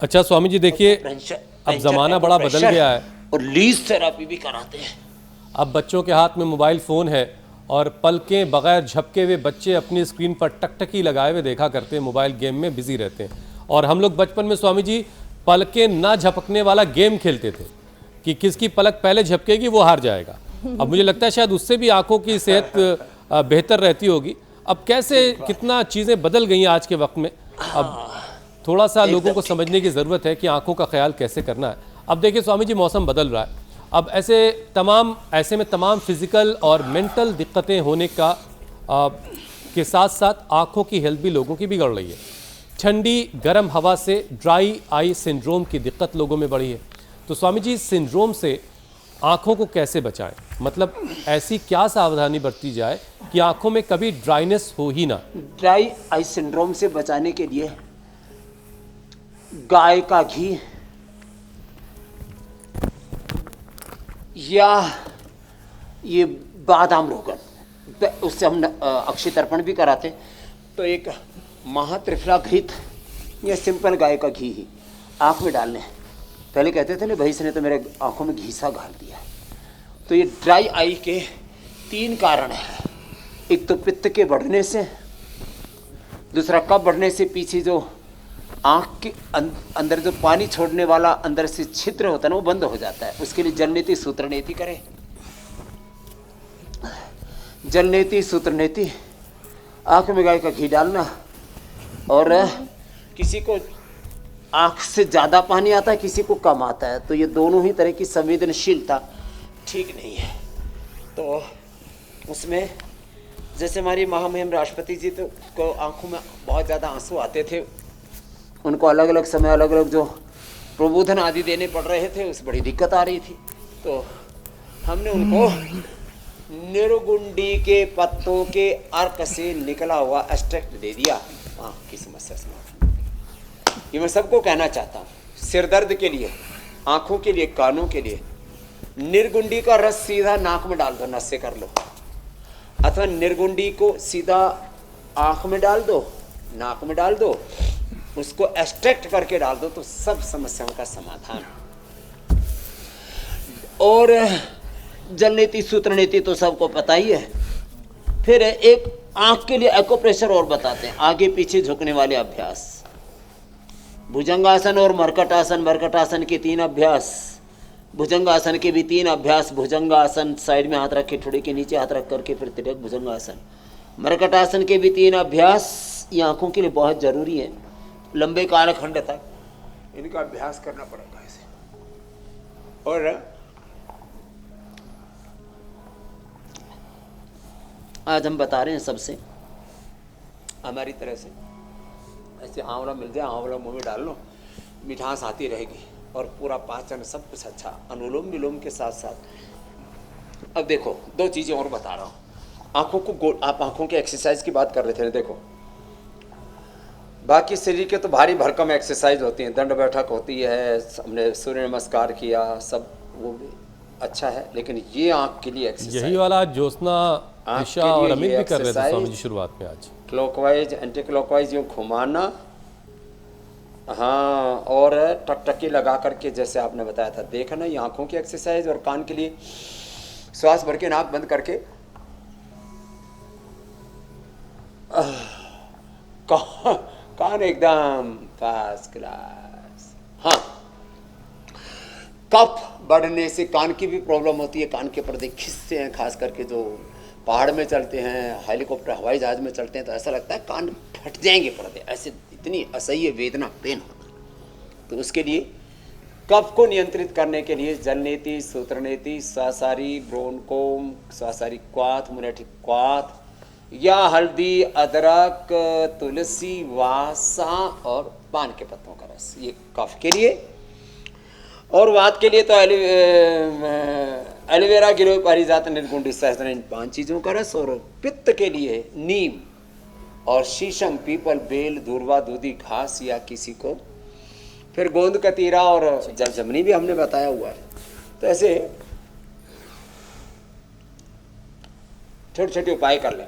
अच्छा स्वामी जी देखिए, अब ज़माना बड़ा बदल गया है और लीज थेरापी भी कराते हैं। अब बच्चों के हाथ में मोबाइल फ़ोन है और पलकें बगैर झपके हुए बच्चे अपनी स्क्रीन पर टकटकी लगाए हुए देखा करते हैं, मोबाइल गेम में बिजी रहते हैं। और हम लोग बचपन में स्वामी जी पलकें ना झपकने वाला गेम खेलते थे कि किसकी पलक पहले झपकेगी वो हार जाएगा। अब मुझे लगता है शायद उससे भी आंखों की सेहत बेहतर रहती होगी। अब कैसे कितना चीज़ें बदल गई हैं आज के वक्त में। अब थोड़ा सा लोगों को समझने की ज़रूरत है कि आंखों का ख्याल कैसे करना है। अब देखिए स्वामी जी, मौसम बदल रहा है, अब ऐसे में तमाम फिज़िकल और मेंटल दिक्कतें होने का के साथ साथ आंखों की हेल्थ भी लोगों की बिगड़ रही है। ठंडी गर्म हवा से ड्राई आई सिंड्रोम की दिक्कत लोगों में बढ़ी है। तो स्वामी जी, सिंड्रोम से आंखों को कैसे बचाएं? मतलब ऐसी क्या सावधानी बरती जाए कि आंखों में कभी ड्राइनेस हो ही ना। ड्राई आई सिंड्रोम से बचाने के लिए गाय का घी या ये बादाम रोगन, उससे हम अक्षय तर्पण भी कराते। तो एक महात्रिफला घृत या सिंपल गाय का घी ही आँख में डालने। पहले कहते थे ना, भाई इसने तो मेरे आँखों में घी सा घाल दिया। तो ये ड्राई आई के 3 कारण हैं। एक तो पित्त के बढ़ने से, दूसरा कफ बढ़ने से पीछे जो आँख के अंदर जो पानी छोड़ने वाला अंदर से छिद्र होता है ना, वो बंद हो जाता है। उसके लिए जलनेति सूत्रनेति करें। जलनेति सूत्रनेति, आँख में गाय का घी डालना। और किसी को आँख से ज़्यादा पानी आता है, किसी को कम आता है, तो ये दोनों ही तरह की संवेदनशीलता ठीक नहीं है। तो उसमें जैसे हमारी महामहिम राष्ट्रपति जी तो को आँखों में बहुत ज़्यादा आंसू आते थे, उनको अलग अलग समय अलग अलग जो प्रबोधन आदि देने पड़ रहे थे, उस बड़ी दिक्कत आ रही थी। तो हमने उनको निर्गुंडी के पत्तों के अर्क से निकला हुआ एक्सट्रैक्ट दे दिया आँख की समस्या से। ये मैं सबको कहना चाहता हूँ, सिर दर्द के लिए, आँखों के लिए, कानों के लिए, निर्गुंडी का रस सीधा नाक में डाल दो, नस से कर लो, अथवा निर्गुंडी को सीधा आँख में डाल दो, नाक में डाल दो, उसको एक्सट्रैक्ट करके डाल दो, तो सब समस्याओं का समाधान। और जलनेति सूत्रनेति तो सबको पता ही है। फिर एक आंख के लिए एक्यूप्रेशर और बताते हैं, आगे पीछे झुकने वाले अभ्यास, भुजंगासन और मरकटासन। मरकटासन के 3 अभ्यास, भुजंगासन के भी 3 अभ्यास। भुजंगासन साइड में हाथ रखे, ठुड़े के नीचे हाथ रख करके फिर तिरक भुजंगासन। मरकटासन के भी 3 अभ्यास। ये आंखों के लिए बहुत जरूरी है, लंबे कालखंड तक इनका अभ्यास करना पड़ेगा इसे। और आज हम बता रहे हैं सबसे, हमारी तरह से ऐसे आंवला मिल जाए, आंवला मुंह में डाल लो, मिठास आती रहेगी और पूरा पाचन सब कुछ अच्छा। अनुलोम विलोम के साथ साथ अब देखो 2 चीज़ें और बता रहा हूँ। आँखों को आप आँखों के एक्सरसाइज की बात कर रहे थे ना, देखो बाकी शरीर के तो भारी भरकम एक्सरसाइज होती हैं, दंड बैठक होती है, हमने सूर्य नमस्कार किया, सब वो भी अच्छा है, लेकिन ये आँख के लिए एक्सरसाइज, यही वाला ज्योत्सना, दिशा और अमित भी कर रहे थे स्वामी जी शुरुआत में आज। क्लॉकवाइज एंटी क्लॉकवाइज यूँ घुमाना, हाँ, और टकटकी लगा करके जैसे आपने बताया था देखना, ये आँखों की एक्सरसाइज। और कान के लिए श्वास भर के नाक बंद करके कान एकदम फर्स्ट क्लास। हाँ, कफ बढ़ने से कान की भी प्रॉब्लम होती है, कान के पर्दे खिंचते हैं, खास करके जो पहाड़ में चलते हैं, हेलीकॉप्टर हवाई जहाज में चलते हैं, तो ऐसा लगता है कान फट जाएंगे पर्दे, ऐसे इतनी असह्य वेदना, पेन होता है। तो उसके लिए कफ को नियंत्रित करने के लिए जलनेति सूत्रनेति, स्वासारी ब्रोनकोम, स्वासारी क्वाथ, मुनेटिक क्वाथ, या हल्दी, अदरक, तुलसी, वासा और पान के पत्तों का रस, ये कफ के लिए। और वात के लिए तो एलोवेरा, गिलोय, पारिजात, निर्गुंडी, सहस्त्र, इन 5 चीज़ों का रस। और पित्त के लिए नीम और शीशम, पीपल, बेल, दूर्वा, दूधी घास या किसी को, फिर गोंद कतीरा और जलजमनी भी हमने बताया हुआ है। तो ऐसे छोटे छोटे उपाय कर लें।